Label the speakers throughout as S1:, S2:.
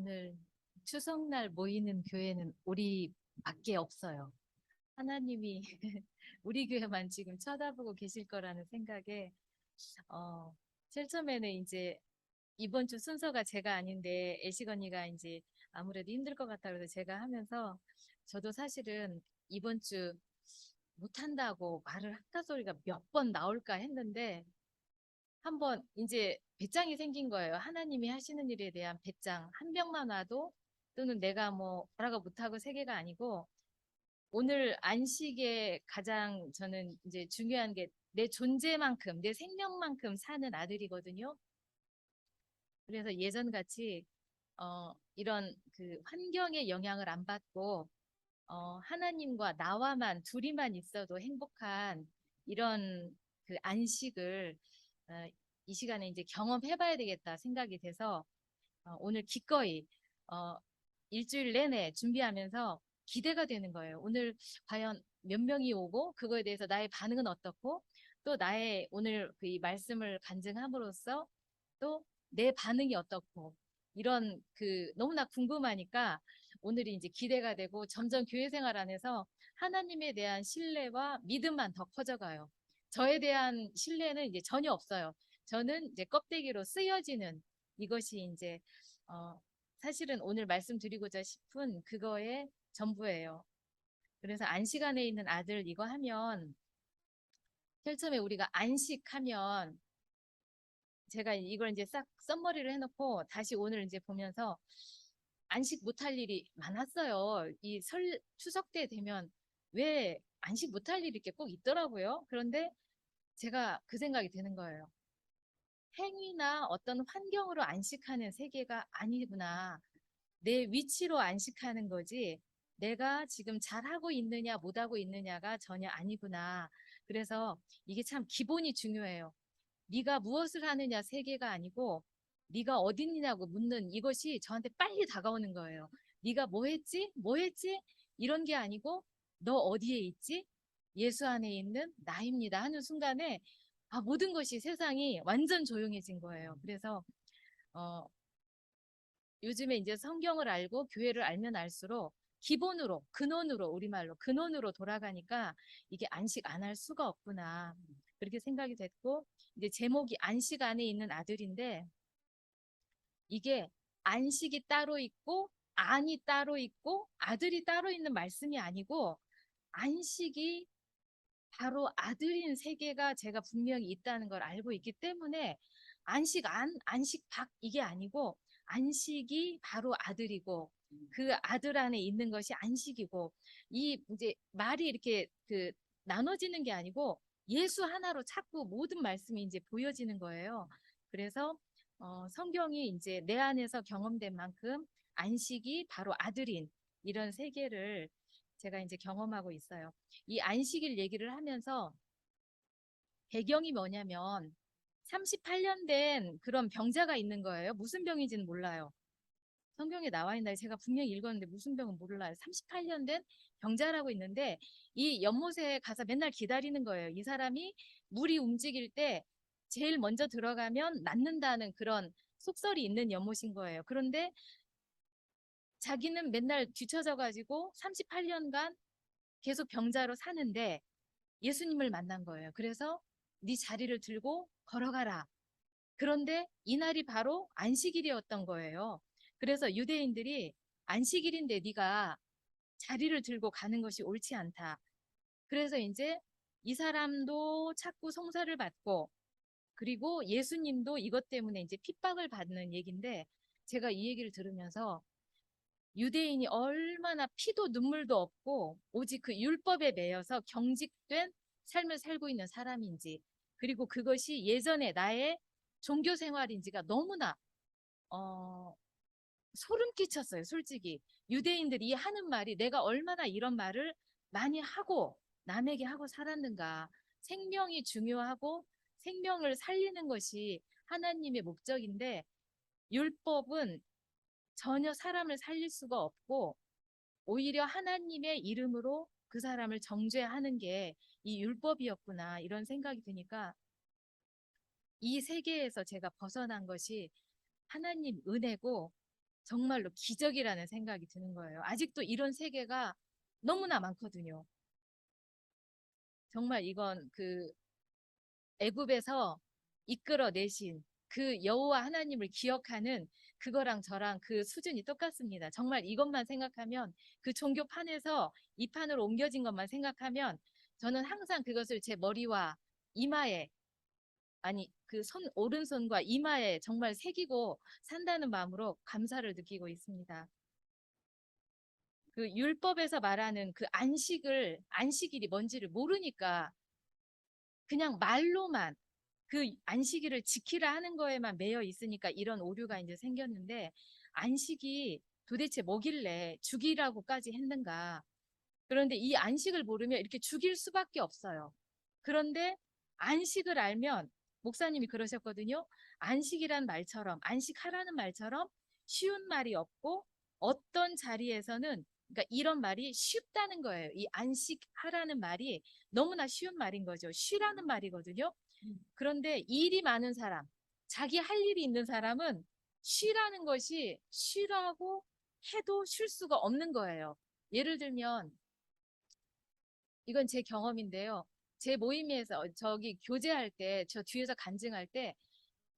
S1: 오늘 추석날 모이는 교회는 우리밖에 없어요. 하나님이 우리 교회만 지금 쳐다보고 계실 거라는 생각에 어, 제일 처음에는 이제 이번 주 순서가 제가 아닌데 애식 언니가 이제 아무래도 힘들 것 같다 그래서 제가 하면서 저도 사실은 이번 주 못한다고 말을 할까 소리가 몇 번 나올까 했는데 한번 이제 배짱이 생긴 거예요. 하나님이 하시는 일에 대한 배짱. 한 명만 와도 또는 내가 뭐 뭐라고 못하고 세계가 아니고 오늘 안식에 가장 저는 이제 중요한 게 내 존재만큼 내 생명만큼 사는 아들이거든요. 그래서 예전같이 이런 그 환경의 영향을 안 받고 하나님과 나와만 둘이만 있어도 행복한 이런 그 안식을 어, 이 시간에 이제 경험해봐야 되겠다 생각이 돼서 오늘 기꺼이 어, 일주일 내내 준비하면서 기대가 되는 거예요. 오늘 과연 몇 명이 오고 그거에 대해서 나의 반응은 어떻고 또 나의 오늘 그이 말씀을 간증함으로써 또 내 반응이 어떻고 이런 그 너무나 궁금하니까 오늘이 이제 기대가 되고 점점 교회 생활 안에서 하나님에 대한 신뢰와 믿음만 더 커져가요. 저에 대한 신뢰는 이제 전혀 없어요. 저는 이제 껍데기로 쓰여지는 이것이 이제 어, 사실은 오늘 말씀드리고자 싶은 그거의 전부예요. 그래서 안식 안에 있는 아들 이거 하면 제일 처음에 우리가 안식하면 제가 이걸 이제 싹 썸머리를 해놓고 다시 오늘 이제 보면서 안식 못할 일이 많았어요. 이 추석 때 되면 왜 안식 못할 일이 이렇게 꼭 있더라고요. 그런데 제가 그 생각이 드는 거예요. 행위나 어떤 환경으로 안식하는 세계가 아니구나. 내 위치로 안식하는 거지. 내가 지금 잘하고 있느냐, 못하고 있느냐가 전혀 아니구나. 그래서 이게 참 기본이 중요해요. 네가 무엇을 하느냐 세계가 아니고 네가 어디 있느냐고 묻는 이것이 저한테 빨리 다가오는 거예요. 네가 뭐 했지? 뭐 했지? 이런 게 아니고 너 어디에 있지? 예수 안에 있는 나입니다 하는 순간에 모든 것이 세상이 완전 조용해진 거예요. 그래서 어, 요즘에 이제 성경을 알고 교회를 알면 알수록 기본으로 근원으로 우리말로 근원으로 돌아가니까 이게 안식 안 할 수가 없구나 그렇게 생각이 됐고 이제 제목이 안식 안에 있는 아들인데 이게 안식이 따로 있고 안이 따로 있고 아들이 따로 있는 말씀이 아니고 안식이 바로 아들인 세계가 제가 분명히 있다는 걸 알고 있기 때문에 안식 안, 안식 밖 이게 아니고 안식이 바로 아들이고 그 아들 안에 있는 것이 안식이고 이 이제 말이 이렇게 그 나눠지는 게 아니고 예수 하나로 자꾸 모든 말씀이 이제 보여지는 거예요. 그래서 성경이 이제 내 안에서 경험된 만큼 안식이 바로 아들인 이런 세계를 제가 이제 경험하고 있어요. 이 안식일 얘기를 하면서 배경이 뭐냐면 38년 된 그런 병자가 있는 거예요. 무슨 병인지는 몰라요. 성경에 나와 있나요? 제가 분명히 읽었는데 무슨 병은 몰라요. 38년 된 병자라고 있는데 이 연못에 가서 맨날 기다리는 거예요. 이 사람이 물이 움직일 때 제일 먼저 들어가면 낫는다는 그런 속설이 있는 연못인 거예요. 그런데 자기는 맨날 뒤처져 가지고 38년간 계속 병자로 사는데 예수님을 만난 거예요. 그래서 네 자리를 들고 걸어가라. 그런데 이날이 바로 안식일이었던 거예요. 그래서 유대인들이 안식일인데 네가 자리를 들고 가는 것이 옳지 않다. 그래서 이제 이 사람도 자꾸 송사를 받고 그리고 예수님도 이것 때문에 이제 핍박을 받는 얘기인데 제가 이 얘기를 들으면서 유대인이 얼마나 피도 눈물도 없고 오직 그 율법에 매여서 경직된 삶을 살고 있는 사람인지 그리고 그것이 예전에 나의 종교 생활인지가 너무나 어, 소름 끼쳤어요. 솔직히 유대인들이 하는 말이 내가 얼마나 이런 말을 많이 하고 남에게 하고 살았는가. 생명이 중요하고 생명을 살리는 것이 하나님의 목적인데 율법은 전혀 사람을 살릴 수가 없고 오히려 하나님의 이름으로 그 사람을 정죄하는 게 이 율법이었구나 이런 생각이 드니까 이 세계에서 제가 벗어난 것이 하나님 은혜고 정말로 기적이라는 생각이 드는 거예요. 아직도 이런 세계가 너무나 많거든요. 정말 이건 그 애굽에서 이끌어내신 그 여호와 하나님을 기억하는 그거랑 저랑 그 수준이 똑같습니다. 정말 이것만 생각하면 그 종교판에서 이 판으로 옮겨진 것만 생각하면 저는 항상 그것을 제 머리와 이마에 아니 그 오른손과 이마에 정말 새기고 산다는 마음으로 감사를 느끼고 있습니다. 그 율법에서 말하는 그 안식일이 뭔지를 모르니까 그냥 말로만 그 안식일을 지키라 하는 거에만 매여 있으니까 이런 오류가 이제 생겼는데 안식이 도대체 뭐길래 죽이라고까지 했는가. 그런데 이 안식을 모르면 이렇게 죽일 수밖에 없어요. 그런데 안식을 알면 목사님이 그러셨거든요. 안식이란 말처럼 안식하라는 말처럼 쉬운 말이 없고 어떤 자리에서는 그러니까 이런 말이 쉽다는 거예요. 이 안식하라는 말이 너무나 쉬운 말인 거죠. 쉬라는 말이거든요. 그런데 일이 많은 사람, 자기 할 일이 있는 사람은 쉬라는 것이 쉬라고 해도 쉴 수가 없는 거예요. 예를 들면 이건 제 경험인데요. 제 모임에서 저기 교제할 때, 저 뒤에서 간증할 때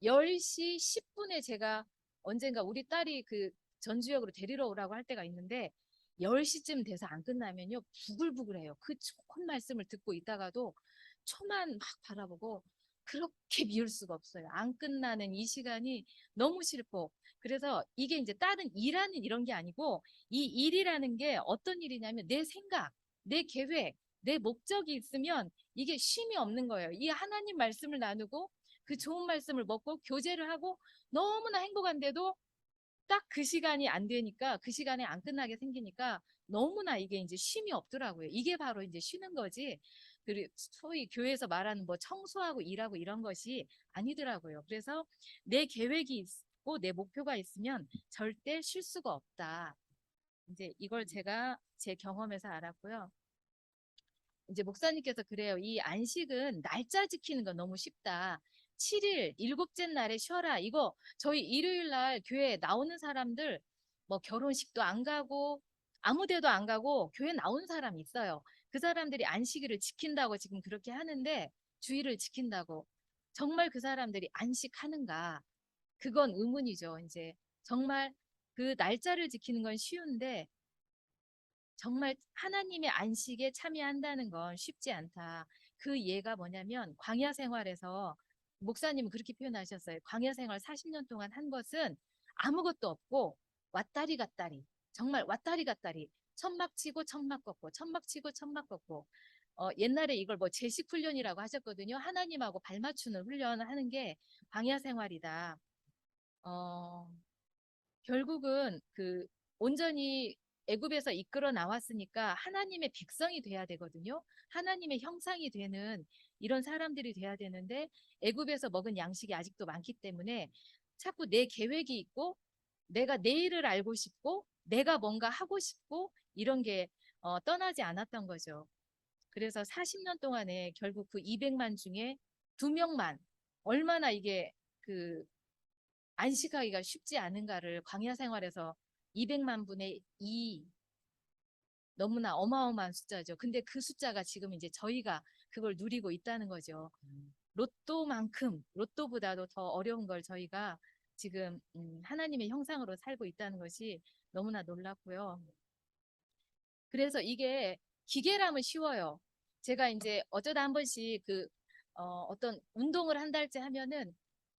S1: 10시 10분에 제가 언젠가 우리 딸이 그 전주역으로 데리러 오라고 할 때가 있는데 10시쯤 돼서 안 끝나면요. 부글부글해요. 그 좋은 말씀을 듣고 있다가도 초만 막 바라보고 그렇게 미울 수가 없어요. 안 끝나는 이 시간이 너무 싫고 그래서 이게 이제 다른 일하는 이런 게 아니고 이 일이라는 게 어떤 일이냐면 내 생각, 내 계획, 내 목적이 있으면 이게 쉼이 없는 거예요. 이 하나님 말씀을 나누고 그 좋은 말씀을 먹고 교제를 하고 너무나 행복한데도 딱 그 시간이 안 되니까 그 시간에 안 끝나게 생기니까 너무나 이게 이제 쉼이 없더라고요. 이게 바로 이제 쉬는 거지. 그리고 소위 교회에서 말하는 뭐 청소하고 일하고 이런 것이 아니더라고요. 그래서 내 계획이 있고 내 목표가 있으면 절대 쉴 수가 없다. 이제 이걸 제가 제 경험에서 알았고요. 이제 목사님께서 그래요. 이 안식은 날짜 지키는 건 너무 쉽다. 7일, 일곱째 날에 쉬어라. 이거 저희 일요일 날 교회에 나오는 사람들 뭐 결혼식도 안 가고 아무 데도 안 가고 교회 나온 사람이 있어요. 그 사람들이 안식일을 지킨다고 지금 그렇게 하는데 주일을 지킨다고. 정말 그 사람들이 안식하는가? 그건 의문이죠. 이제 정말 그 날짜를 지키는 건 쉬운데 정말 하나님의 안식에 참여한다는 건 쉽지 않다. 그 예가 뭐냐면 광야 생활에서 목사님은 그렇게 표현하셨어요. 광야 생활 40년 동안 한 것은 아무것도 없고 왔다리 갔다리 정말 왔다리 갔다리 천막 치고 천막 걷고 천막 치고 천막 걷고 옛날에 이걸 뭐 제식 훈련이라고 하셨거든요. 하나님하고 발 맞추는 훈련을 하는 게 광야 생활이다. 어, 결국은 그 온전히 애굽에서 이끌어 나왔으니까 하나님의 백성이 돼야 되거든요. 하나님의 형상이 되는 이런 사람들이 돼야 되는데 애굽에서 먹은 양식이 아직도 많기 때문에 자꾸 내 계획이 있고 내가 내일을 알고 싶고 내가 뭔가 하고 싶고 이런 게 떠나지 않았던 거죠. 그래서 40년 동안에 결국 그 200만 중에 2명만 얼마나 이게 그 안식하기가 쉽지 않은가를 광야 생활에서 200만 분의 2 너무나 어마어마한 숫자죠. 근데 그 숫자가 지금 이제 저희가 그걸 누리고 있다는 거죠. 로또만큼 로또보다도 더 어려운 걸 저희가 지금 하나님의 형상으로 살고 있다는 것이 너무나 놀랍고요. 그래서 이게 기계라면 쉬워요. 제가 이제 어쩌다 한 번씩 어떤 운동을 한 달째 하면은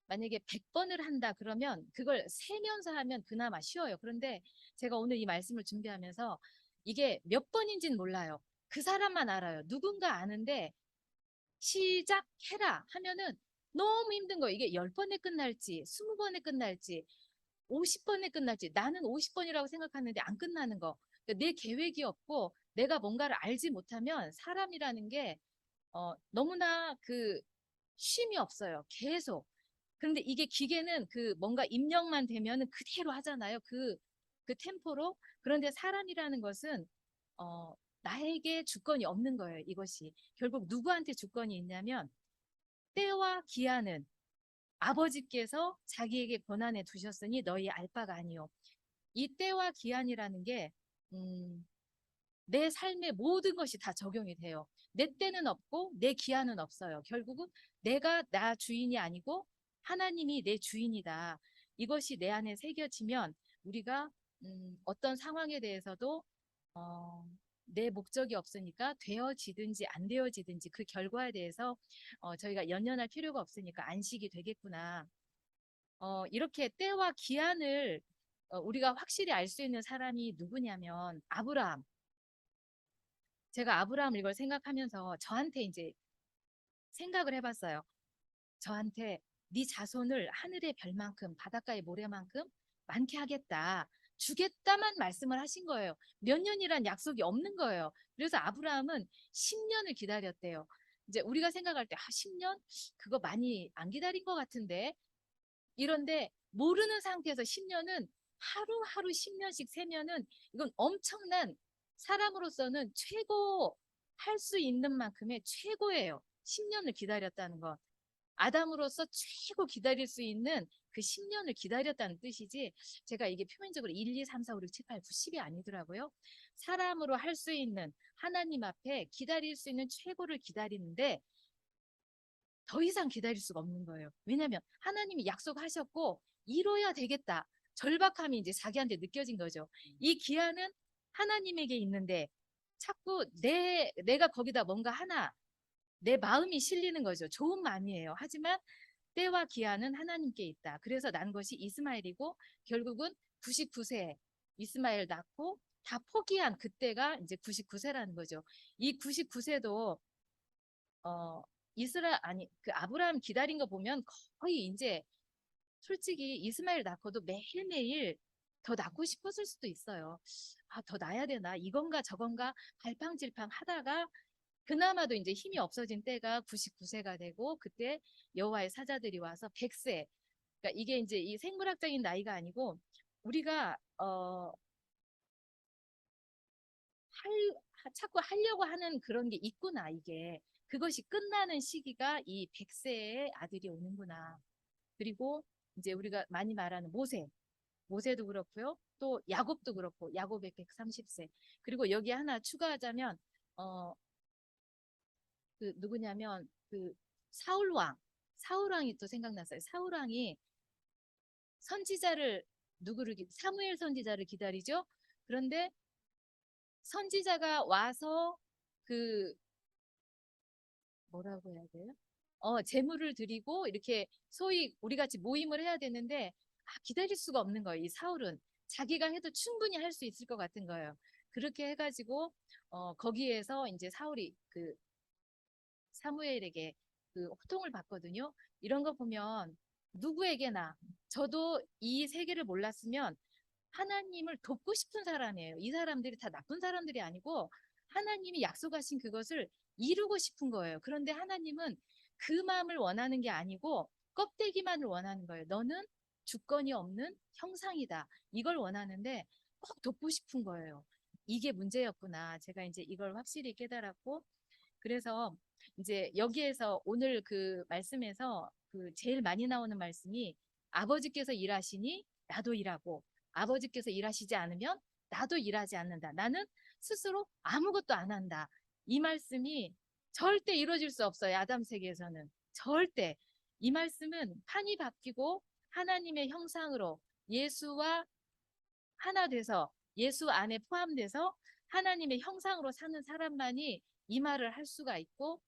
S1: 만약에 100번을 한다 그러면 그걸 세면서 하면 그나마 쉬워요. 그런데 제가 오늘 이 말씀을 준비하면서 이게 몇 번인지는 몰라요. 그 사람만 알아요. 누군가 아는데 시작해라 하면은 너무 힘든 거예요. 이게 10번에 끝날지 20번에 끝날지 50번에 끝날지 나는 50번이라고 생각하는데 안 끝나는 거. 그러니까 내 계획이 없고 내가 뭔가를 알지 못하면 사람이라는 게 너무나 그 쉼이 없어요. 계속. 그런데 이게 기계는 그 뭔가 입력만 되면은 그대로 하잖아요. 그 템포로. 그런데 사람이라는 것은 나에게 주권이 없는 거예요. 이것이. 결국 누구한테 주권이 있냐면 때와 기한은 아버지께서 자기에게 권한해 두셨으니 너희 알 바가 아니요. 이 때와 기한이라는 게 내 삶의 모든 것이 다 적용이 돼요. 내 때는 없고 내 기한은 없어요. 결국은 내가 나 주인이 아니고 하나님이 내 주인이다. 이것이 내 안에 새겨지면 우리가 어떤 상황에 대해서도 어, 내 목적이 없으니까 되어지든지 안 되어지든지 그 결과에 대해서 저희가 연연할 필요가 없으니까 안식이 되겠구나. 이렇게 때와 기한을 우리가 확실히 알 수 있는 사람이 누구냐면 아브라함. 제가 아브라함을 이걸 생각하면서 저한테 이제 생각을 해봤어요. 저한테 네 자손을 하늘의 별만큼 바닷가의 모래만큼 많게 하겠다. 주겠다만 말씀을 하신 거예요. 몇 년이란 약속이 없는 거예요. 그래서 아브라함은 10년을 기다렸대요. 이제 우리가 생각할 때 10년? 그거 많이 안 기다린 것 같은데 이런데 모르는 상태에서 10년은 하루하루 10년씩 세면은 이건 엄청난 사람으로서는 최고 할 수 있는 만큼의 최고예요. 10년을 기다렸다는 건. 아담으로서 최고 기다릴 수 있는 그 10년을 기다렸다는 뜻이지 제가 이게 표면적으로 1, 2, 3, 4, 5, 6, 7, 8, 9, 10이 아니더라고요. 사람으로 할 수 있는 하나님 앞에 기다릴 수 있는 최고를 기다리는데 더 이상 기다릴 수가 없는 거예요. 왜냐하면 하나님이 약속하셨고 이뤄야 되겠다. 절박함이 이제 자기한테 느껴진 거죠. 이 기한은 하나님에게 있는데 자꾸 내가 거기다 뭔가 하나 내 마음이 실리는 거죠. 좋은 마음이에요. 하지만 때와 기한은 하나님께 있다. 그래서 난 것이 이스마엘이고 결국은 99세 이스마엘 낳고 다 포기한 그때가 이제 99세라는 거죠. 이 99세도 어 그 아브라함 기다린 거 보면 거의 이제 솔직히 이스마엘 낳고도 매일매일 더 낳고 싶었을 수도 있어요. 아, 더 낳아야 되나? 이건가 저건가 갈팡질팡 하다가 그나마도 이제 힘이 없어진 때가 99세가 되고 그때 여호와의 사자들이 와서 100세. 그러니까 이게 이제 이 생물학적인 나이가 아니고 우리가 자꾸 하려고 하는 그런 게 있구나 이게. 그것이 끝나는 시기가 이 100세의 아들이 오는구나. 그리고 이제 우리가 많이 말하는 모세도 그렇고요. 또 야곱도 그렇고 야곱의 130세. 그리고 여기 하나 추가하자면 어 그 누구냐면 그 사울왕. 사울왕이 또 생각났어요. 사울왕이 선지자를 사무엘 선지자를 기다리죠. 그런데 선지자가 와서 그 뭐라고 해야 돼요? 제물을 드리고 이렇게 소위 우리 같이 모임을 해야 되는데 기다릴 수가 없는 거예요. 이 사울은 자기가 해도 충분히 할 수 있을 것 같은 거예요. 그렇게 해가지고 거기에서 이제 사울이 그 사무엘에게 그 호통을 받거든요. 이런 거 보면 누구에게나 저도 이 세계를 몰랐으면 하나님을 돕고 싶은 사람이에요. 이 사람들이 다 나쁜 사람들이 아니고 하나님이 약속하신 그것을 이루고 싶은 거예요. 그런데 하나님은 그 마음을 원하는 게 아니고 껍데기만을 원하는 거예요. 너는 주권이 없는 형상이다. 이걸 원하는데 꼭 돕고 싶은 거예요. 이게 문제였구나. 제가 이제 이걸 확실히 깨달았고 그래서 이제 여기에서 오늘 그 말씀에서 그 제일 많이 나오는 말씀이 아버지께서 일하시니 나도 일하고 아버지께서 일하시지 않으면 나도 일하지 않는다. 나는 스스로 아무것도 안 한다. 이 말씀이 절대 이루어질 수 없어요. 아담 세계에서는. 절대. 이 말씀은 판이 바뀌고 하나님의 형상으로 예수와 하나 돼서 예수 안에 포함돼서 하나님의 형상으로 사는 사람만이 이 말을 할 수가 있고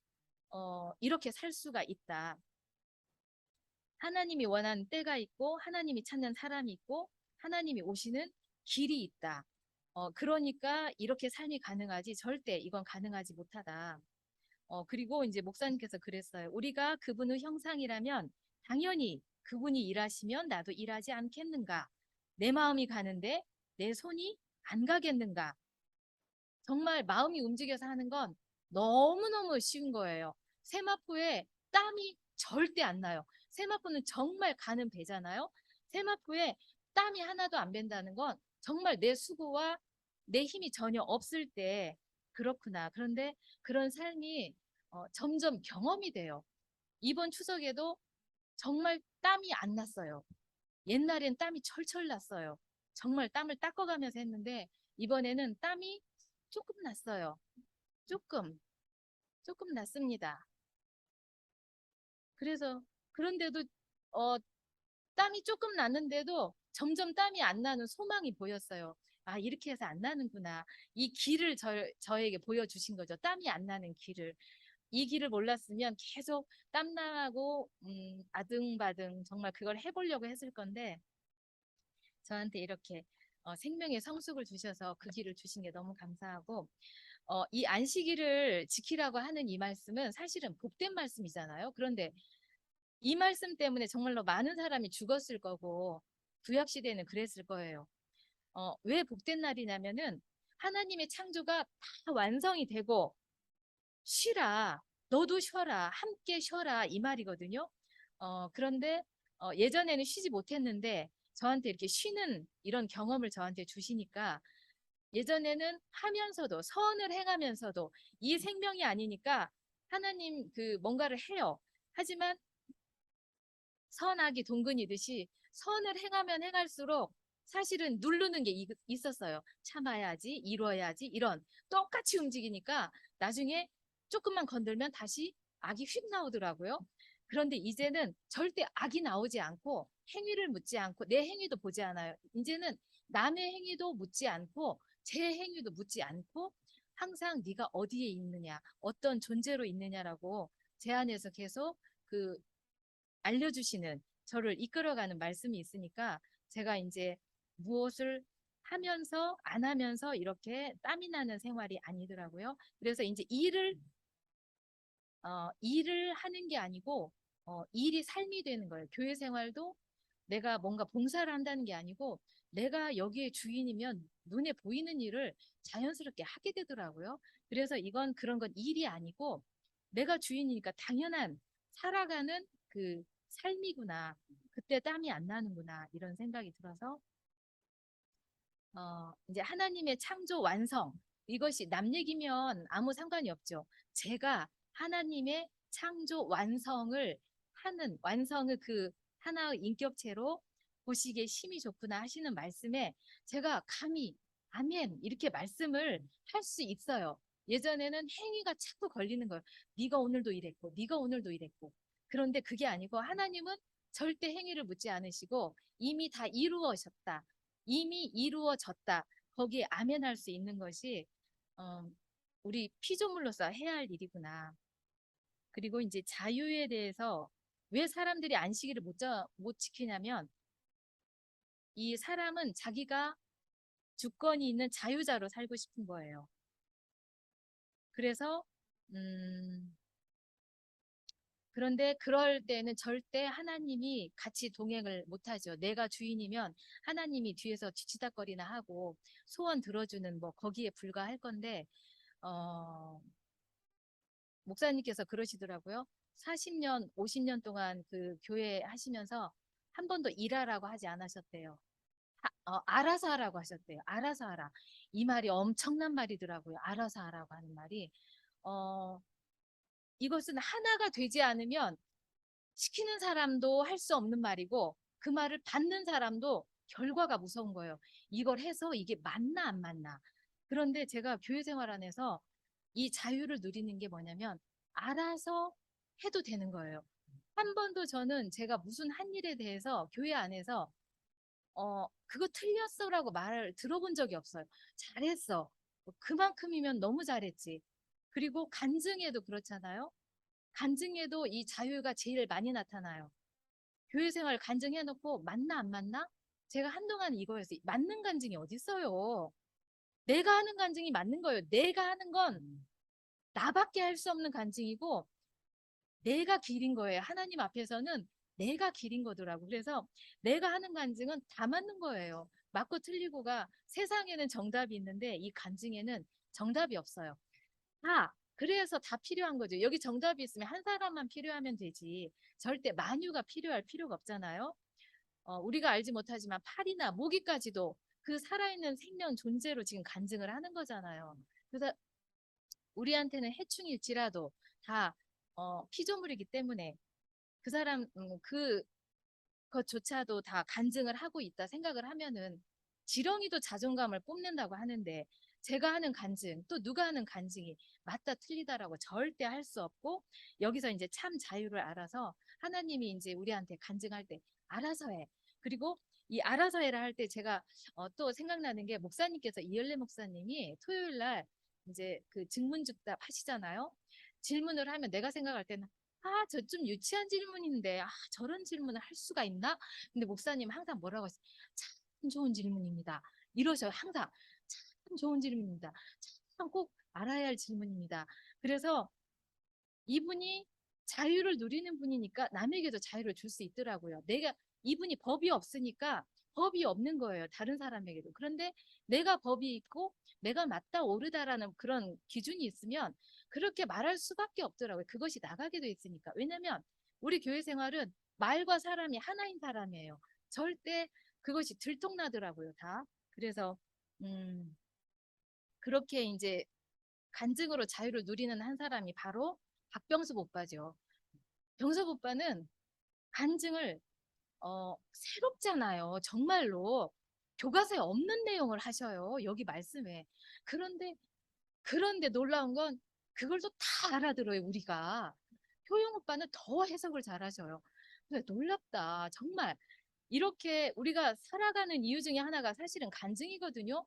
S1: 이렇게 살 수가 있다. 하나님이 원하는 때가 있고 하나님이 찾는 사람이 있고 하나님이 오시는 길이 있다. 그러니까 이렇게 삶이 가능하지 절대 이건 가능하지 못하다. 그리고 이제 목사님께서 그랬어요. 우리가 그분의 형상이라면 당연히 그분이 일하시면 나도 일하지 않겠는가? 내 마음이 가는데 내 손이 안 가겠는가? 정말 마음이 움직여서 하는 건 너무너무 쉬운 거예요. 세마포에 땀이 절대 안 나요. 세마포는 정말 가는 배잖아요. 세마포에 땀이 하나도 안 밴다는 건 정말 내 수고와 내 힘이 전혀 없을 때 그렇구나. 그런데 그런 삶이 점점 경험이 돼요. 이번 추석에도 정말 땀이 안 났어요. 옛날엔 땀이 철철 났어요. 정말 땀을 닦아가면서 했는데 이번에는 땀이 조금 났어요. 조금, 조금 났습니다. 그래서 그런데도 어, 땀이 조금 났는데도 점점 땀이 안 나는 소망이 보였어요. 아, 이렇게 해서 안 나는구나. 이 길을 저에게 보여주신 거죠. 땀이 안 나는 길을. 이 길을 몰랐으면 계속 땀나고 아등바등 정말 그걸 해보려고 했을 건데 저한테 이렇게 생명의 성숙을 주셔서 그 길을 주신 게 너무 감사하고 이 안식일을 지키라고 하는 이 말씀은 사실은 복된 말씀이잖아요. 그런데 이 말씀 때문에 정말로 많은 사람이 죽었을 거고 구약 시대는 그랬을 거예요. 왜 복된 날이냐면은 하나님의 창조가 다 완성이 되고 쉬라, 너도 쉬어라, 함께 쉬어라 이 말이거든요. 그런데 예전에는 쉬지 못했는데 저한테 이렇게 쉬는 이런 경험을 저한테 주시니까 예전에는 하면서도 선을 행하면서도 이 생명이 아니니까 하나님 그 뭔가를 해요. 하지만 선악이 동근이듯이 선을 행하면 행할수록 사실은 누르는 게 있었어요. 참아야지, 이뤄야지, 이런 똑같이 움직이니까 나중에 조금만 건들면 다시 악이 휙 나오더라고요. 그런데 이제는 절대 악이 나오지 않고 행위를 묻지 않고 내 행위도 보지 않아요. 이제는 남의 행위도 묻지 않고 제 행위도 묻지 않고 항상 네가 어디에 있느냐, 어떤 존재로 있느냐라고 제 안에서 계속 그 알려주시는 저를 이끌어가는 말씀이 있으니까 제가 이제 무엇을 하면서 안 하면서 이렇게 땀이 나는 생활이 아니더라고요. 그래서 이제 일을 하는 게 아니고 일이 삶이 되는 거예요. 교회 생활도 내가 뭔가 봉사를 한다는 게 아니고 내가 여기에 주인이면 눈에 보이는 일을 자연스럽게 하게 되더라고요. 그래서 이건 그런 건 일이 아니고 내가 주인이니까 당연한 살아가는 그 삶이구나. 그때 땀이 안 나는구나. 이런 생각이 들어서 이제 하나님의 창조 완성 이것이 남 얘기면 아무 상관이 없죠. 제가 하나님의 창조 완성을 그 하나의 인격체로 보시기에 심히 좋구나 하시는 말씀에 제가 감히 아멘 이렇게 말씀을 할 수 있어요. 예전에는 행위가 자꾸 걸리는 거예요. 네가 오늘도 이랬고 네가 오늘도 이랬고 그런데 그게 아니고 하나님은 절대 행위를 묻지 않으시고 이미 다 이루어졌다. 이미 이루어졌다. 거기에 아멘할 수 있는 것이 어, 우리 피조물로서 해야 할 일이구나. 그리고 이제 자유에 대해서 왜 사람들이 안식일을 못 지키냐면 이 사람은 자기가 주권이 있는 자유자로 살고 싶은 거예요. 그래서 그런데 그럴 때는 절대 하나님이 같이 동행을 못하죠. 내가 주인이면 하나님이 뒤에서 뒤치다거리나 하고 소원 들어주는 뭐 거기에 불과할 건데 어, 목사님께서 그러시더라고요. 40년, 50년 동안 그 교회 하시면서 한 번도 일하라고 하지 않으셨대요. 알아서 하라고 하셨대요. 알아서 하라. 이 말이 엄청난 말이더라고요. 알아서 하라고 하는 말이. 어, 이것은 하나가 되지 않으면 시키는 사람도 할 수 없는 말이고 그 말을 받는 사람도 결과가 무서운 거예요. 이걸 해서 이게 맞나 안 맞나. 그런데 제가 교회 생활 안에서 이 자유를 누리는 게 뭐냐면 알아서 해도 되는 거예요. 한 번도 저는 제가 무슨 한 일에 대해서 교회 안에서 그거 틀렸어라고 말을 들어본 적이 없어요. 잘했어. 그만큼이면 너무 잘했지. 그리고 간증에도 그렇잖아요. 간증에도 이 자유가 제일 많이 나타나요. 교회 생활 간증해놓고 맞나 안 맞나? 제가 한동안 이거였어요. 맞는 간증이 어디 있어요? 내가 하는 간증이 맞는 거예요. 내가 하는 건 나밖에 할 수 없는 간증이고 내가 길인 거예요. 하나님 앞에서는 내가 길인 거더라고. 그래서 내가 하는 간증은 다 맞는 거예요. 맞고 틀리고가 세상에는 정답이 있는데 이 간증에는 정답이 없어요. 그래서 다 필요한 거죠. 여기 정답이 있으면 한 사람만 필요하면 되지. 절대 만유가 필요할 필요가 없잖아요. 우리가 알지 못하지만 팔이나 모기까지도 그 살아있는 생명 존재로 지금 간증을 하는 거잖아요. 그래서 우리한테는 해충일지라도 다 피조물이기 때문에 그 사람 그것조차도 다 간증을 하고 있다 생각을 하면은 지렁이도 자존감을 뽑는다고 하는데 제가 하는 간증, 또 누가 하는 간증이 맞다 틀리다라고 절대 할 수 없고 여기서 이제 참 자유를 알아서 하나님이 이제 우리한테 간증할 때 알아서 해. 그리고 이 알아서 해라 할 때 제가 또 생각나는 게 목사님께서 이열래 목사님이 토요일 날 이제 그 증문즉답 하시잖아요. 질문을 하면 내가 생각할 때는 저 좀 유치한 질문인데 저런 질문을 할 수가 있나? 근데 목사님 항상 뭐라고 했어요? 참 좋은 질문입니다. 이러셔요. 항상 참 좋은 질문입니다. 참 꼭 알아야 할 질문입니다. 그래서 이분이 자유를 누리는 분이니까 남에게도 자유를 줄 수 있더라고요. 이분이 법이 없으니까 법이 없는 거예요. 다른 사람에게도. 그런데 내가 법이 있고 내가 맞다 옳으다라는 그런 기준이 있으면 그렇게 말할 수밖에 없더라고요. 그것이 나가게 돼 있으니까. 왜냐면 우리 교회 생활은 말과 사람이 하나인 사람이에요. 절대 그것이 들통나더라고요, 다. 그래서 음, 그렇게 이제 간증으로 자유를 누리는 한 사람이 바로 박병수 오빠죠. 병섭 오빠는 간증을 새롭잖아요. 정말로 교과서에 없는 내용을 하셔요. 여기 말씀에. 그런데 놀라운 건 그걸 또 다 알아들어요, 우리가. 효영 오빠는 더 해석을 잘하셔요. 근데 놀랍다. 정말 이렇게 우리가 살아가는 이유 중에 하나가 사실은 간증이거든요.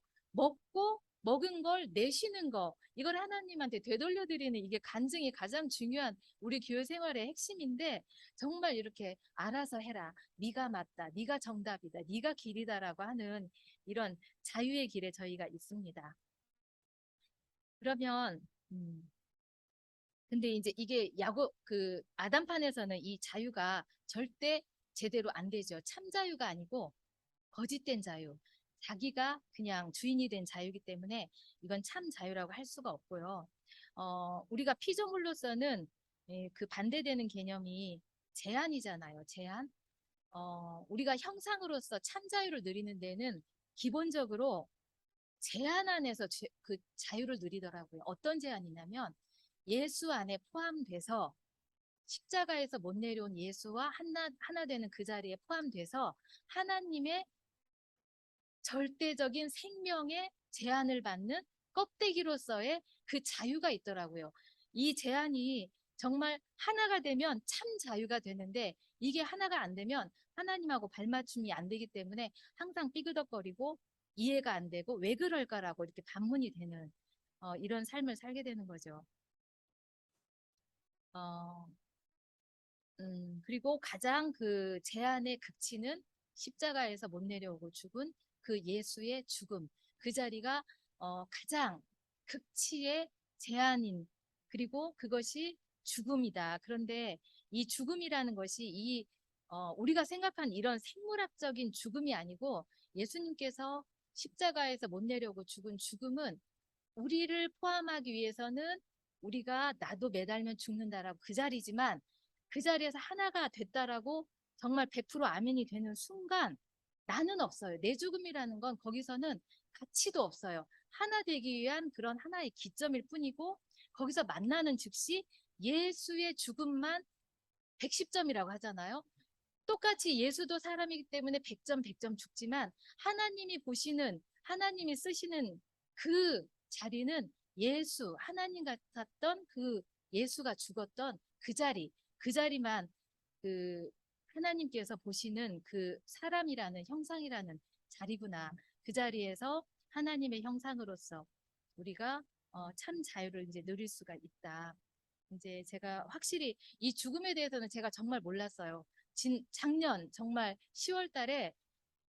S1: 먹은 걸 내쉬는 거, 이걸 하나님한테 되돌려드리는 이게 간증이 가장 중요한 우리 교회 생활의 핵심인데 정말 이렇게 알아서 해라. 네가 맞다. 네가 정답이다. 네가 길이다라고 하는 이런 자유의 길에 저희가 있습니다. 그러면 근데 이제 이게 아담판에서는 이 자유가 절대 제대로 안 되죠. 참 자유가 아니고 거짓된 자유. 자기가 그냥 주인이 된 자유이기 때문에 이건 참 자유라고 할 수가 없고요. 우리가 피조물로서는 그 반대되는 개념이 제한이잖아요. 제한. 우리가 형상으로서 참 자유를 누리는 데는 기본적으로 제한 안에서 그 자유를 누리더라고요. 어떤 제한이냐면 예수 안에 포함돼서 십자가에서 못 내려온 예수와 하나 되는 그 자리에 포함돼서 하나님의 절대적인 생명의 제한을 받는 껍데기로서의 그 자유가 있더라고요. 이 제한이 정말 하나가 되면 참 자유가 되는데 이게 하나가 안 되면 하나님하고 발맞춤이 안 되기 때문에 항상 삐그덕거리고 이해가 안 되고 왜 그럴까라고 이렇게 반문이 되는 이런 삶을 살게 되는 거죠. 어, 그리고 가장 그 제한의 극치는 십자가에서 못 내려오고 죽은 그 예수의 죽음. 그 자리가 가장 극치의 제한인, 그리고 그것이 죽음이다. 그런데 이 죽음이라는 것이 우리가 생각한 이런 생물학적인 죽음이 아니고 예수님께서 십자가에서 못 내려오고 죽은 죽음은 우리를 포함하기 위해서는 우리가 나도 매달면 죽는다라고 그 자리지만 그 자리에서 하나가 됐다라고 정말 100% 아멘이 되는 순간 나는 없어요. 내 죽음이라는 건 거기서는 가치도 없어요. 하나 되기 위한 그런 하나의 기점일 뿐이고 거기서 만나는 즉시 예수의 죽음만 110점이라고 하잖아요. 똑같이 예수도 사람이기 때문에 100점, 100점 죽지만 하나님이 쓰시는 그 자리는 하나님 같았던 그 예수가 죽었던 그 자리만 그 하나님께서 보시는 그 사람이라는 형상이라는 자리구나. 그 자리에서 하나님의 형상으로서 우리가 참 자유를 이제 누릴 수가 있다. 이제 제가 확실히 이 죽음에 대해서는 제가 정말 몰랐어요. 작년 정말 10월 달에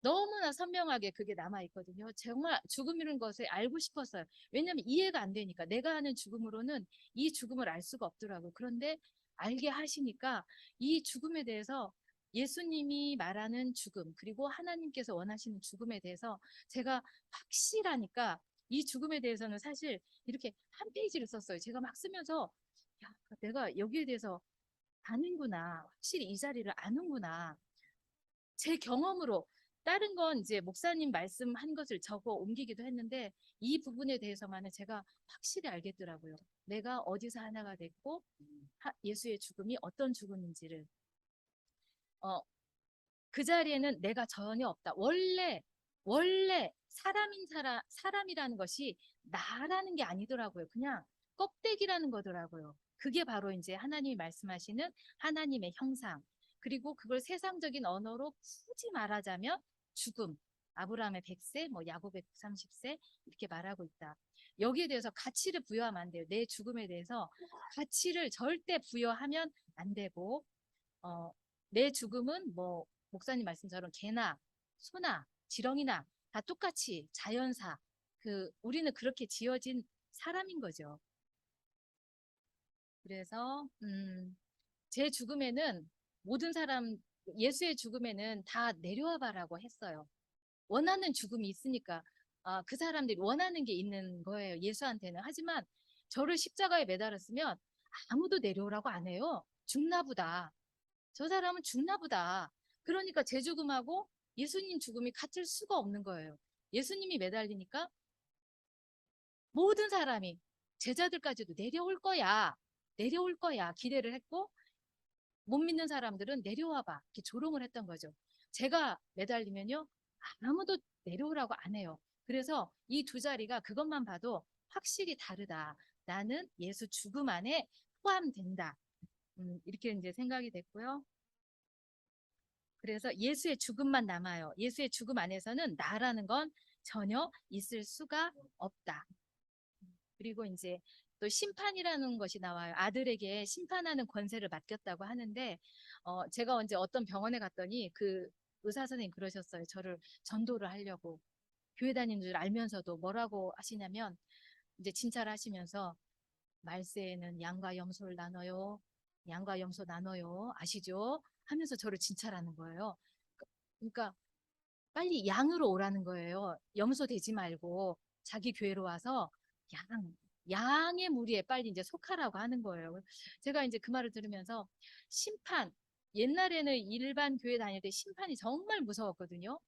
S1: 너무나 선명하게 그게 남아 있거든요. 정말 죽음이라는 것을 알고 싶었어요. 왜냐하면 이해가 안 되니까 내가 아는 죽음으로는 이 죽음을 알 수가 없더라고요. 그런데 알게 하시니까 이 죽음에 대해서 예수님이 말하는 죽음, 그리고 하나님께서 원하시는 죽음에 대해서 제가 확실하니까 이 죽음에 대해서는 사실 이렇게 한 페이지를 썼어요. 제가 막 쓰면서 야, 내가 여기에 대해서 아는구나. 확실히 이 자리를 아는구나. 제 경험으로 다른 건 이제 목사님 말씀한 것을 적어 옮기기도 했는데 이 부분에 대해서만은 제가 확실히 알겠더라고요. 내가 어디서 하나가 됐고 예수의 죽음이 어떤 죽음인지를 어, 그 자리에는 내가 전혀 없다. 원래 원래 사람이라는 것이 나라는 게 아니더라고요. 그냥 껍데기라는 거더라고요. 그게 바로 이제 하나님이 말씀하시는 하나님의 형상. 그리고 그걸 세상적인 언어로 굳이 말하자면 죽음. 아브라함의 100세, 뭐 야곱의 30세 이렇게 말하고 있다. 여기에 대해서 가치를 부여하면 안 돼요. 내 죽음에 대해서 가치를 절대 부여하면 안 되고, 어, 내 죽음은 뭐 목사님 말씀처럼 개나 소나 지렁이나 다 똑같이 자연사. 우리는 그렇게 지어진 사람인 거죠. 그래서 제 죽음에는 모든 사람 예수의 죽음에는 다 내려와 봐라고 했어요. 원하는 죽음이 있으니까 그 사람들이 원하는 게 있는 거예요. 예수한테는. 하지만 저를 십자가에 매달았으면 아무도 내려오라고 안 해요. 죽나 보다. 저 사람은 죽나 보다. 그러니까 제 죽음하고 예수님 죽음이 같을 수가 없는 거예요. 예수님이 매달리니까 모든 사람이 제자들까지도 내려올 거야. 내려올 거야. 기대를 했고 못 믿는 사람들은 내려와 봐. 이렇게 조롱을 했던 거죠. 제가 매달리면요. 아무도 내려오라고 안 해요. 그래서 이 두 자리가 그것만 봐도 확실히 다르다. 나는 예수 죽음 안에 포함된다. 이렇게 이제 생각이 됐고요. 그래서 예수의 죽음만 남아요. 예수의 죽음 안에서는 나라는 건 전혀 있을 수가 없다. 그리고 이제 또 심판이라는 것이 나와요. 아들에게 심판하는 권세를 맡겼다고 하는데, 제가 언제 어떤 병원에 갔더니 그 의사 선생님 그러셨어요. 저를 전도를 하려고. 교회 다니는 줄 알면서도 뭐라고 하시냐면, 이제 진찰을 하시면서, 말세에는 양과 염소를 나눠요. 양과 염소 나눠요. 아시죠? 하면서 저를 진찰하는 거예요. 그러니까 빨리 양으로 오라는 거예요. 염소 되지 말고 자기 교회로 와서 양, 양의 무리에 빨리 이제 속하라고 하는 거예요. 제가 이제 그 말을 들으면서 심판, 옛날에는 일반 교회 다닐 때 심판이 정말 무서웠거든요.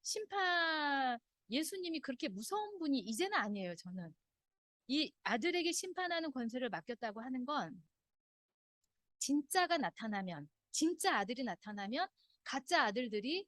S1: 심판, 예수님이 그렇게 무서운 분이 이제는 아니에요, 저는. 이 아들에게 심판하는 권세를 맡겼다고 하는 건 진짜가 나타나면, 진짜 아들이 나타나면 가짜 아들들이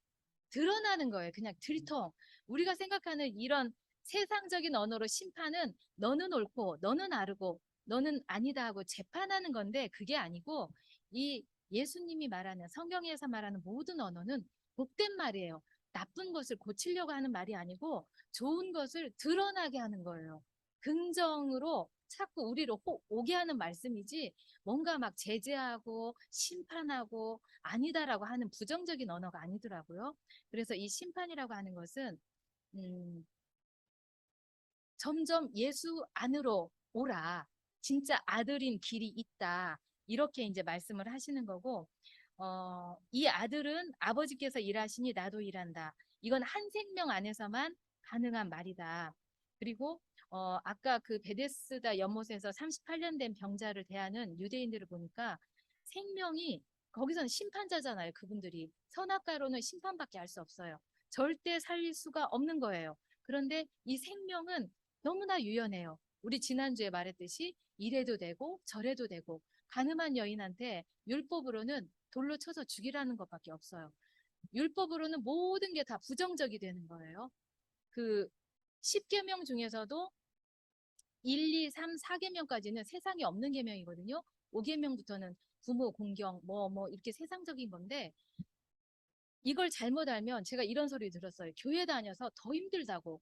S1: 드러나는 거예요. 그냥 들통. 우리가 생각하는 이런 세상적인 언어로 심판은 너는 옳고 너는 아르고 너는 아니다 하고 재판하는 건데 그게 아니고 이 예수님이 말하는 성경에서 말하는 모든 언어는 복된 말이에요. 나쁜 것을 고치려고 하는 말이 아니고 좋은 것을 드러나게 하는 거예요. 긍정으로 자꾸 우리를 오게 하는 말씀이지 뭔가 막 제재하고 심판하고 아니다라고 하는 부정적인 언어가 아니더라고요. 그래서 이 심판이라고 하는 것은 음, 점점 예수 안으로 오라. 진짜 아들인 길이 있다. 이렇게 이제 말씀을 하시는 거고, 이 아들은 아버지께서 일하시니 나도 일한다. 이건 한 생명 안에서만 가능한 말이다. 그리고 아까 그 베데스다 연못에서 38년 된 병자를 대하는 유대인들을 보니까 생명이 거기서는 심판자잖아요. 그분들이 선악과로는 심판밖에 할 수 없어요. 절대 살릴 수가 없는 거예요. 그런데 이 생명은 너무나 유연해요. 우리 지난주에 말했듯이 이래도 되고 저래도 되고 가늠한 여인한테 율법으로는 돌로 쳐서 죽이라는 것밖에 없어요. 율법으로는 모든 게 다 부정적이 되는 거예요. 그 10계명 중에서도 1, 2, 3, 4계명까지는 세상에 없는 계명이거든요. 5계명부터는 부모 공경 뭐 이렇게 세상적인 건데 이걸 잘못 알면 제가 이런 소리 들었어요. 교회 다녀서 더 힘들다고.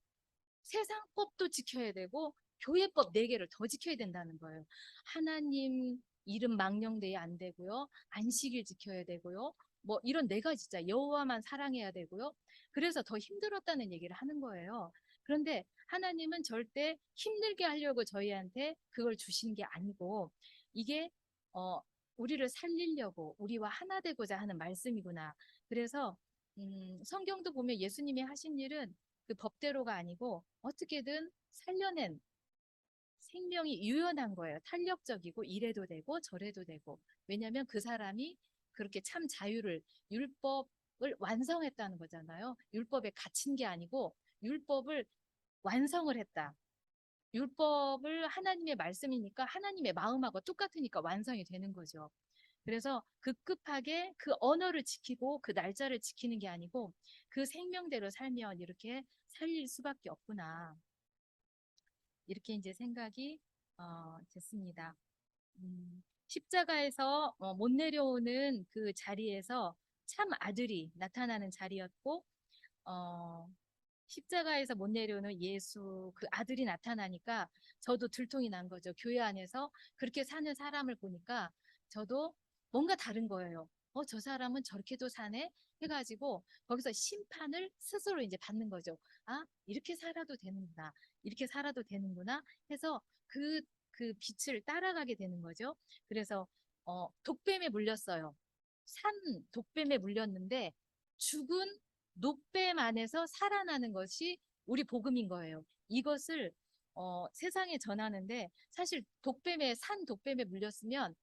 S1: 세상법도 지켜야 되고 교회법 4개를 더 지켜야 된다는 거예요. 하나님 이름 망령되이 안 되고요. 안식일 지켜야 되고요. 뭐 이런 4가지 진짜 여호와만 사랑해야 되고요. 그래서 더 힘들었다는 얘기를 하는 거예요. 그런데 하나님은 절대 힘들게 하려고 저희한테 그걸 주신 게 아니고 이게 어, 우리를 살리려고 우리와 하나 되고자 하는 말씀이구나. 그래서 성경도 보면 예수님이 하신 일은 그 법대로가 아니고 어떻게든 살려낸 생명이 유연한 거예요. 탄력적이고 이래도 되고 저래도 되고. 왜냐하면 그 사람이 그렇게 참 자유를 율법을 완성했다는 거잖아요. 율법에 갇힌 게 아니고 율법을 완성을 했다. 율법을 하나님의 말씀이니까 하나님의 마음하고 똑같으니까 완성이 되는 거죠. 그래서 급급하게 그 언어를 지키고 그 날짜를 지키는 게 아니고 그 생명대로 살면 이렇게 살릴 수밖에 없구나. 이렇게 이제 생각이 됐습니다. 십자가에서 못 내려오는 그 자리에서 참 아들이 나타나는 자리였고, 어, 십자가에서 못 내려오는 예수 그 아들이 나타나니까 저도 들통이 난 거죠. 교회 안에서 그렇게 사는 사람을 보니까 저도 뭔가 다른 거예요. 저 사람은 저렇게도 사네? 해가지고 거기서 심판을 스스로 이제 받는 거죠. 아, 이렇게 살아도 되는구나. 이렇게 살아도 되는구나 해서 그 빛을 따라가게 되는 거죠. 그래서 독뱀에 물렸어요. 산 독뱀에 물렸는데 죽은 녹뱀 안에서 살아나는 것이 우리 복음인 거예요. 이것을 세상에 전하는데 사실 산 독뱀에 물렸으면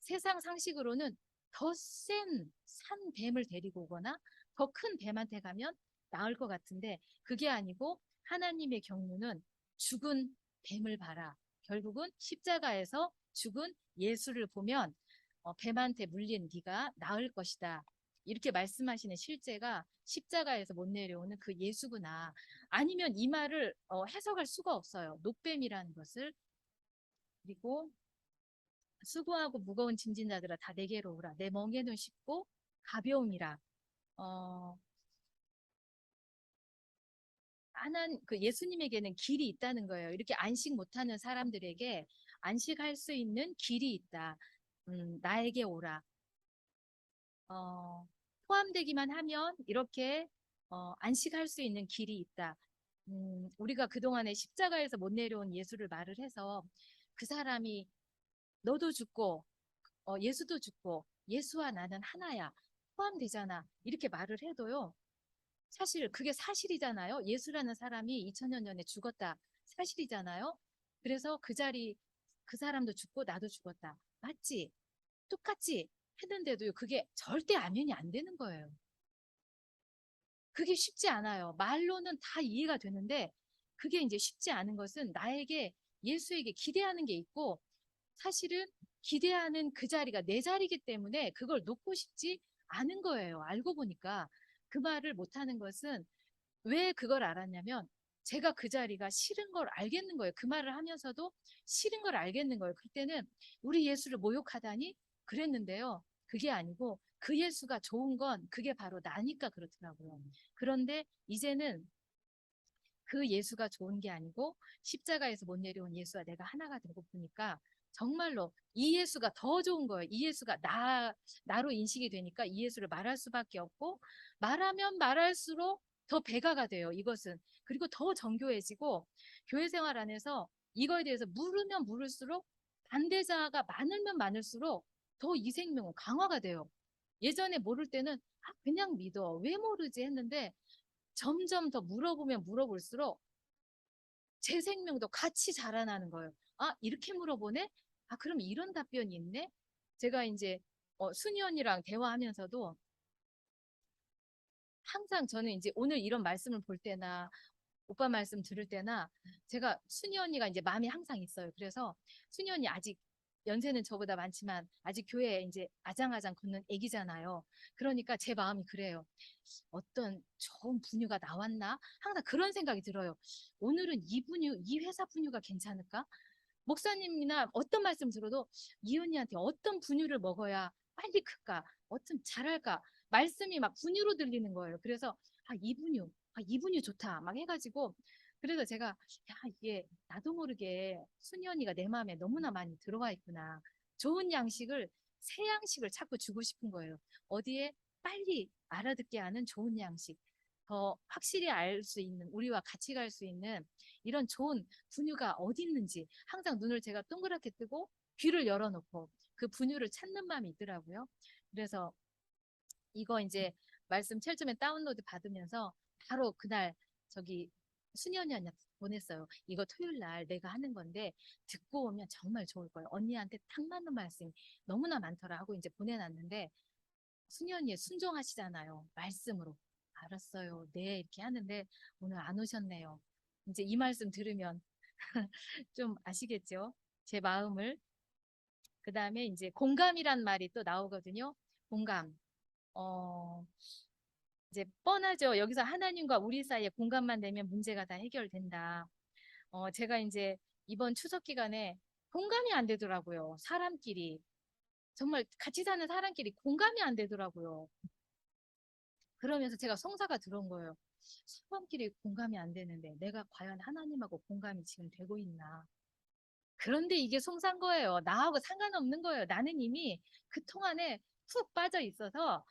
S1: 세상 상식으로는 더 센 산뱀을 데리고 오거나 더 큰 뱀한테 가면 나을 것 같은데 그게 아니고 하나님의 경륜은 죽은 뱀을 봐라. 결국은 십자가에서 죽은 예수를 보면 뱀한테 물린 네가 나을 것이다. 이렇게 말씀하시는 실제가 십자가에서 못 내려오는 그 예수구나. 아니면 이 말을 해석할 수가 없어요. 녹뱀이라는 것을. 그리고 수고하고 무거운 짐진 자들아 다 내게로 오라. 내 멍에는 쉽고 가벼움이라. 어, 그 예수님에게는 길이 있다는 거예요. 이렇게 안식 못하는 사람들에게 안식할 수 있는 길이 있다. 나에게 오라. 어, 포함되기만 하면 이렇게 안식할 수 있는 길이 있다. 우리가 그동안에 십자가에서 못 내려온 예수를 말을 해서 그 사람이 너도 죽고 예수도 죽고 예수와 나는 하나야. 포함되잖아. 이렇게 말을 해도요. 사실 그게 사실이잖아요. 예수라는 사람이 2000년 전에 죽었다. 사실이잖아요. 그래서 그 사람도 죽고 나도 죽었다. 맞지? 똑같이 했는데도 그게 절대 암연이 안 되는 거예요. 그게 쉽지 않아요. 말로는 다 이해가 되는데 그게 이제 쉽지 않은 것은 나에게 예수에게 기대하는 게 있고 사실은 기대하는 그 자리가 내 자리이기 때문에 그걸 놓고 싶지 않은 거예요. 알고 보니까 그 말을 못하는 것은 왜 그걸 알았냐면 제가 그 자리가 싫은 걸 알겠는 거예요. 그 말을 하면서도 싫은 걸 알겠는 거예요. 그때는 우리 예수를 모욕하다니 그랬는데요. 그게 아니고 그 예수가 좋은 건 그게 바로 나니까 그렇더라고요. 그런데 이제는 그 예수가 좋은 게 아니고 십자가에서 못 내려온 예수와 내가 하나가 되고 보니까 정말로 이 예수가 더 좋은 거예요. 이 예수가 나로 인식이 되니까 이 예수를 말할 수밖에 없고 말하면 말할수록 더 배가가 돼요. 이것은. 그리고 더 정교해지고 교회 생활 안에서 이거에 대해서 물으면 물을수록 반대자가 많으면 많을수록 더 이 생명은 강화가 돼요. 예전에 모를 때는 그냥 믿어. 왜 모르지 했는데 점점 더 물어보면 물어볼수록 제 생명도 같이 자라나는 거예요. 아, 이렇게 물어보네? 아, 그럼 이런 답변이 있네? 제가 이제 순이 언니랑 대화하면서도 항상 저는 이제 오늘 이런 말씀을 볼 때나 오빠 말씀 들을 때나 제가 순이 언니가 이제 마음에 항상 있어요. 그래서 순이 언니 아직 연세는 저보다 많지만 아직 교회에 이제 아장아장 걷는 애기잖아요. 그러니까 제 마음이 그래요. 어떤 좋은 분유가 나왔나? 항상 그런 생각이 들어요. 오늘은 이 회사 분유가 괜찮을까? 목사님이나 어떤 말씀 들어도 이 언니한테 어떤 분유를 먹어야 빨리 클까? 어쩜 잘할까? 말씀이 막 분유로 들리는 거예요. 그래서 이 분유 좋다. 막 해가지고 그래서 제가 이게 나도 모르게 순이 언니가 내 마음에 너무나 많이 들어와 있구나. 좋은 양식을 새 양식을 자꾸 주고 싶은 거예요. 어디에 빨리 알아듣게 하는 좋은 양식. 더 확실히 알 수 있는 우리와 같이 갈 수 있는 이런 좋은 분유가 어디 있는지 항상 눈을 제가 동그랗게 뜨고 귀를 열어놓고 그 분유를 찾는 마음이 있더라고요. 그래서 이거 이제 말씀 7점에 다운로드 받으면서 바로 그날 저기 순이 언니한테 보냈어요. 이거 토요일 날 내가 하는 건데 듣고 오면 정말 좋을 거예요. 언니한테 딱 맞는 말씀이 너무나 많더라 하고 이제 보내놨는데 순이 언니 순종하시잖아요. 말씀으로. 알았어요. 네 이렇게 하는데 오늘 안 오셨네요. 이제 이 말씀 들으면 좀 아시겠죠? 제 마음을. 그 다음에 이제 공감이란 말이 또 나오거든요. 공감. 어, 이제 뻔하죠. 여기서 하나님과 우리 사이에 공감만 되면 문제가 다 해결된다. 제가 이제 이번 추석 기간에 공감이 안 되더라고요. 사람끼리. 정말 같이 사는 사람끼리 공감이 안 되더라고요. 그러면서 제가 성사가 들어온 거예요. 사람끼리 공감이 안 되는데 내가 과연 하나님하고 공감이 지금 되고 있나. 그런데 이게 송산 거예요. 나하고 상관없는 거예요. 나는 이미 그 통 안에 푹 빠져 있어서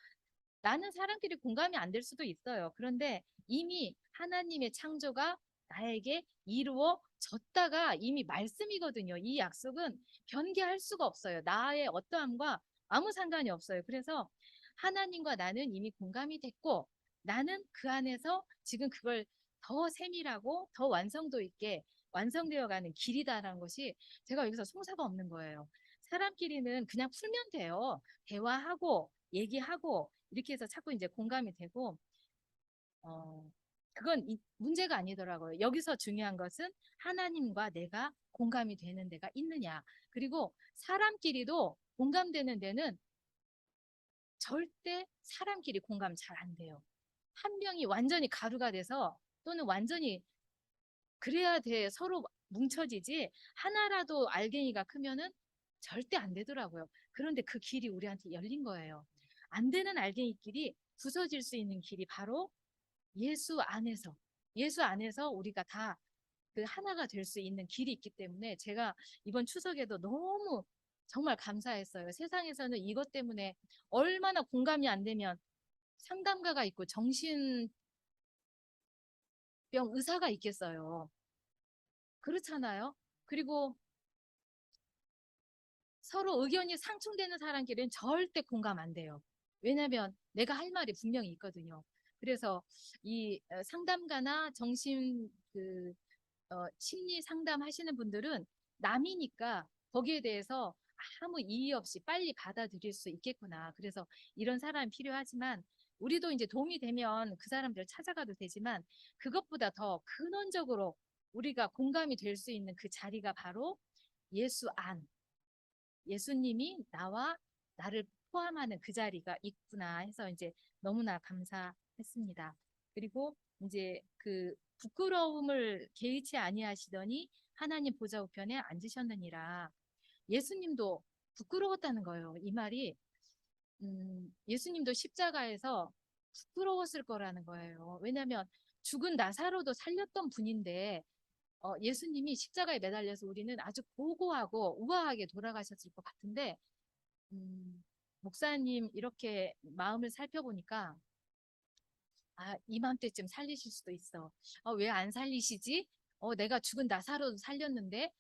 S1: 나는 사람끼리 공감이 안 될 수도 있어요. 그런데 이미 하나님의 창조가 나에게 이루어졌다가 이미 말씀이거든요. 이 약속은 변개할 수가 없어요. 나의 어떠함과 아무 상관이 없어요. 그래서 하나님과 나는 이미 공감이 됐고 나는 그 안에서 지금 그걸 더 세밀하고 더 완성도 있게 완성되어 가는 길이다라는 것이 제가 여기서 송사가 없는 거예요. 사람끼리는 그냥 풀면 돼요. 대화하고 얘기하고 이렇게 해서 자꾸 이제 공감이 되고 그건 문제가 아니더라고요. 여기서 중요한 것은 하나님과 내가 공감이 되는 데가 있느냐. 그리고 사람끼리도 공감되는 데는 절대 사람끼리 공감 잘 안 돼요. 한 명이 완전히 가루가 돼서 또는 완전히 그래야 돼 서로 뭉쳐지지 하나라도 알갱이가 크면은 절대 안 되더라고요. 그런데 그 길이 우리한테 열린 거예요. 안 되는 알갱이끼리 부서질 수 있는 길이 바로 예수 안에서 우리가 다 그 하나가 될 수 있는 길이 있기 때문에 제가 이번 추석에도 너무 정말 감사했어요. 세상에서는 이것 때문에 얼마나 공감이 안 되면 상담가가 있고 정신병 의사가 있겠어요. 그렇잖아요. 그리고 서로 의견이 상충되는 사람끼리는 절대 공감 안 돼요. 왜냐하면 내가 할 말이 분명히 있거든요. 그래서 이 상담가나 심리 상담 하시는 분들은 남이니까 거기에 대해서 아무 이의 없이 빨리 받아들일 수 있겠구나. 그래서 이런 사람이 필요하지만 우리도 이제 도움이 되면 그 사람들 찾아가도 되지만 그것보다 더 근원적으로 우리가 공감이 될 수 있는 그 자리가 바로 예수 안, 예수님이 나와 나를 포함하는 그 자리가 있구나 해서 이제 너무나 감사했습니다. 그리고 이제 그 부끄러움을 개의치 아니하시더니 하나님 보좌 우편에 앉으셨느니라. 예수님도 부끄러웠다는 거예요. 이 말이 예수님도 십자가에서 부끄러웠을 거라는 거예요. 왜냐하면 죽은 나사로도 살렸던 분인데 예수님이 십자가에 매달려서 우리는 아주 고고하고 우아하게 돌아가셨을 것 같은데 목사님 이렇게 마음을 살펴보니까 이맘때쯤 살리실 수도 있어. 왜 안 살리시지? 내가 죽은 나사로도 살렸는데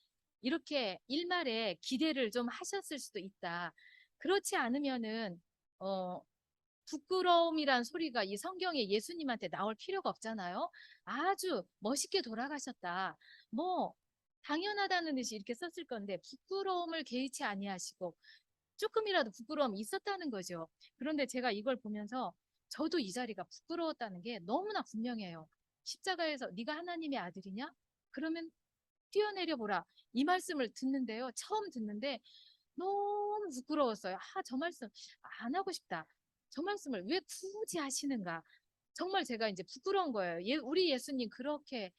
S1: 이렇게 일말에 기대를 좀 하셨을 수도 있다. 그렇지 않으면은 부끄러움이란 소리가 이 성경에 예수님한테 나올 필요가 없잖아요. 아주 멋있게 돌아가셨다. 뭐 당연하다는 듯이 이렇게 썼을 건데 부끄러움을 개의치 아니하시고 조금이라도 부끄러움이 있었다는 거죠. 그런데 제가 이걸 보면서 저도 이 자리가 부끄러웠다는 게 너무나 분명해요. 십자가에서 네가 하나님의 아들이냐? 그러면 뛰어내려 보라. 이 말씀을 듣는데요. 처음 듣는데 너무 부끄러웠어요. 저 말씀 안 하고 싶다. 저 말씀을 왜 굳이 하시는가? 정말 제가 이제 부끄러운 거예요. 우리 예수님 그렇게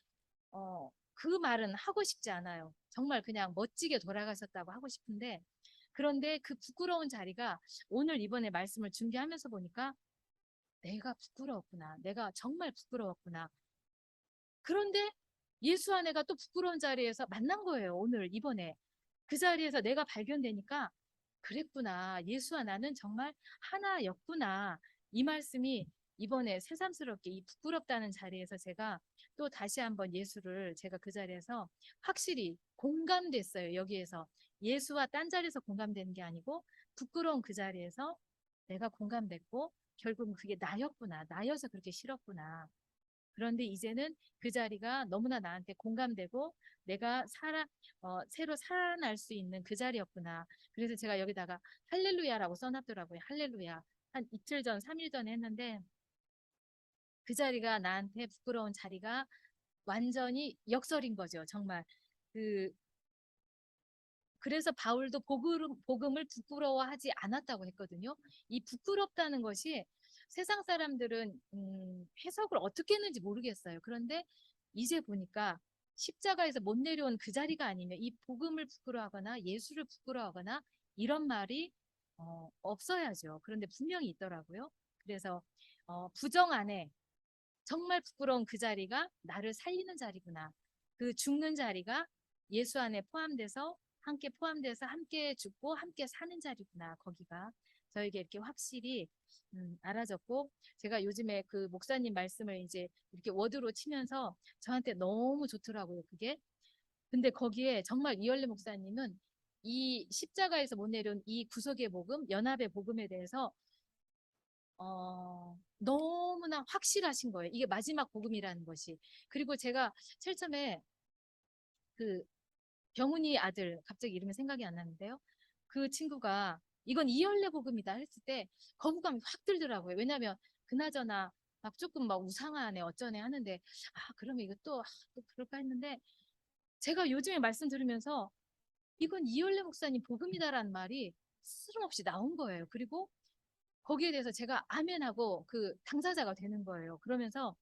S1: 그 말은 하고 싶지 않아요. 정말 그냥 멋지게 돌아가셨다고 하고 싶은데 그런데 그 부끄러운 자리가 오늘 이번에 말씀을 준비하면서 보니까 내가 부끄러웠구나. 내가 정말 부끄러웠구나. 그런데 예수 안에가 또 부끄러운 자리에서 만난 거예요. 오늘 이번에. 그 자리에서 내가 발견되니까 그랬구나. 예수와 나는 정말 하나였구나. 이 말씀이 이번에 새삼스럽게 이 부끄럽다는 자리에서 제가 또 다시 한번 예수를 제가 그 자리에서 확실히 공감됐어요. 여기에서 예수와 딴 자리에서 공감되는 게 아니고 부끄러운 그 자리에서 내가 공감됐고 결국은 그게 나였구나. 나여서 그렇게 싫었구나. 그런데 이제는 그 자리가 너무나 나한테 공감되고 내가 새로 살아날 수 있는 그 자리였구나. 그래서 제가 여기다가 할렐루야라고 써놨더라고요. 할렐루야. 한 이틀 전, 3일 전에 했는데 그 자리가 나한테 부끄러운 자리가 완전히 역설인 거죠. 정말 그 그래서 바울도 복음을 부끄러워하지 않았다고 했거든요. 이 부끄럽다는 것이 세상 사람들은 해석을 어떻게 했는지 모르겠어요. 그런데 이제 보니까 십자가에서 못 내려온 그 자리가 아니면 이 복음을 부끄러워하거나 예수를 부끄러워하거나 이런 말이 없어야죠. 그런데 분명히 있더라고요. 그래서 부정 안에 정말 부끄러운 그 자리가 나를 살리는 자리구나. 그 죽는 자리가 예수 안에 포함돼서 함께 죽고 함께 사는 자리구나. 거기가 저에게 이렇게 확실히 알아졌고, 제가 요즘에 그 목사님 말씀을 이제 이렇게 워드로 치면서 저한테 너무 좋더라고요. 그게. 근데 거기에 정말 이열래 목사님은 이 십자가에서 못 내려온 이 구속의 복음, 연합의 복음에 대해서 너무나 확실하신 거예요. 이게 마지막 복음이라는 것이. 그리고 제가 제일 처음에 그 병훈이 아들, 갑자기 이름이 생각이 안 나는데요. 그 친구가 이건 이열래 복음이다 했을 때 거부감이 확 들더라고요. 왜냐하면 그나저나 막 조금 막 우상하네 어쩌네 하는데, 그러면 이거 또 그럴까 했는데, 제가 요즘에 말씀 들으면서 이건 이열래 목사님 복음이다라는 말이 스스럼없이 나온 거예요. 그리고 거기에 대해서 제가 아멘하고 그 당사자가 되는 거예요. 그러면서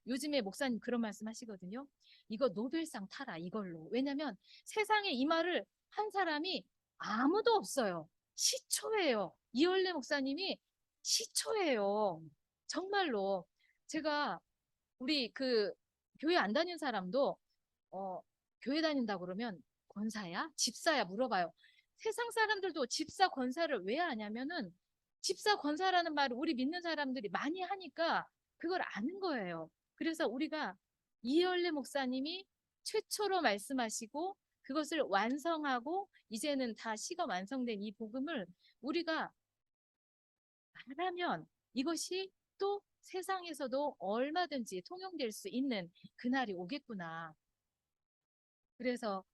S1: 요즘에 목사님 그런 말씀 하시거든요. 이거 노벨상 타라, 이걸로. 왜냐면 세상에 이 말을 한 사람이 아무도 없어요. 시초예요. 이월래 목사님이 시초예요. 정말로. 제가 우리 그 교회 안 다닌 사람도 교회 다닌다 그러면 권사야? 집사야? 물어봐요. 세상 사람들도 집사, 권사를 왜 하냐면은 집사, 권사라는 말을 우리 믿는 사람들이 많이 하니까 그걸 아는 거예요. 그래서 우리가 이열래 목사님이 최초로 말씀하시고 그것을 완성하고 이제는 다 시가 완성된 이 복음을 우리가 말하면 이것이 또 세상에서도 얼마든지 통용될 수 있는 그날이 오겠구나. 그래서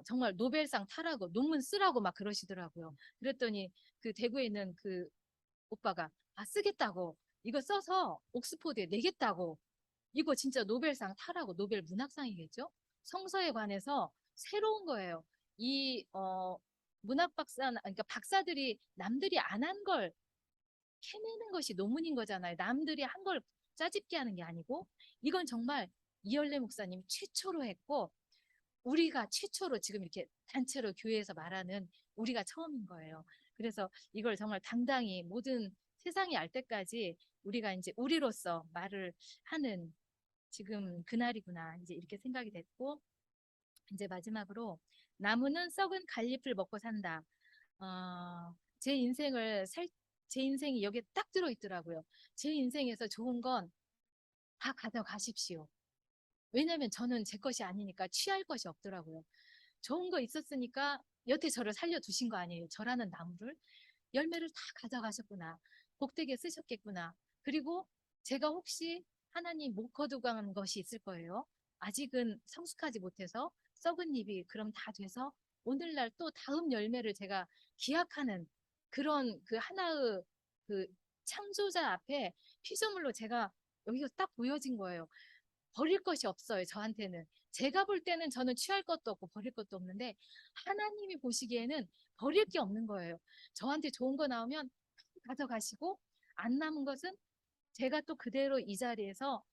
S1: 정말 노벨상 타라고 논문 쓰라고 막 그러시더라고요. 그랬더니 그 대구에 있는 그 오빠가 쓰겠다고, 이거 써서 옥스포드에 내겠다고, 이거 진짜 노벨상 타라고. 노벨 문학상이겠죠. 성서에 관해서 새로운 거예요. 이 문학 박사, 그러니까 박사들이 남들이 안 한 걸 캐내는 것이 논문인 거잖아요. 남들이 한 걸 짜집기 하는 게 아니고, 이건 정말 이열래 목사님이 최초로 했고 우리가 최초로 지금 이렇게 단체로 교회에서 말하는 우리가 처음인 거예요. 그래서 이걸 정말 당당히 모든 세상이 알 때까지 우리가 이제 우리로서 말을 하는 지금 그날이구나, 이제 이렇게 생각이 됐고, 이제 마지막으로 나무는 썩은 갈잎을 먹고 산다. 어, 제 인생을 제 인생이 여기에 딱 들어있더라고요. 제 인생에서 좋은 건 다 가져가십시오. 왜냐면 저는 제 것이 아니니까 취할 것이 없더라고요. 좋은 거 있었으니까 여태 저를 살려두신 거 아니에요. 저라는 나무를. 열매를 다 가져가셨구나. 복되게 쓰셨겠구나. 그리고 제가 혹시 하나님 못 거두간 것이 있을 거예요. 아직은 성숙하지 못해서 썩은 잎이 그럼 다 돼서 오늘날 또 다음 열매를 제가 기약하는 그런 그 하나의 그 창조자 앞에 피조물로 제가 여기가 딱 보여진 거예요. 버릴 것이 없어요, 저한테는. 제가 볼 때는 저는 취할 것도 없고 버릴 것도 없는데 하나님이 보시기에는 버릴 게 없는 거예요. 저한테 좋은 거 나오면 가져가시고 안 남은 것은 제가 또 그대로 이 자리에서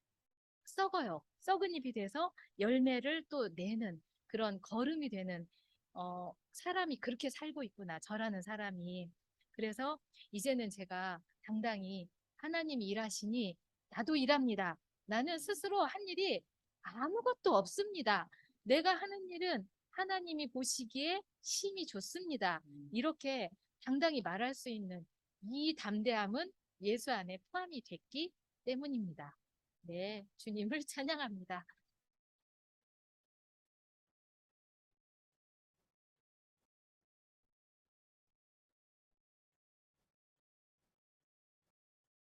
S1: 썩어요. 썩은 잎이 돼서 열매를 또 내는 그런 걸음이 되는 사람이 그렇게 살고 있구나. 저라는 사람이. 그래서 이제는 제가 당당히 하나님이 일하시니 나도 일합니다. 나는 스스로 한 일이 아무것도 없습니다. 내가 하는 일은 하나님이 보시기에 심히 좋습니다. 이렇게 당당히 말할 수 있는 이 담대함은 예수 안에 포함이 됐기 때문입니다. 네, 주님을 찬양합니다.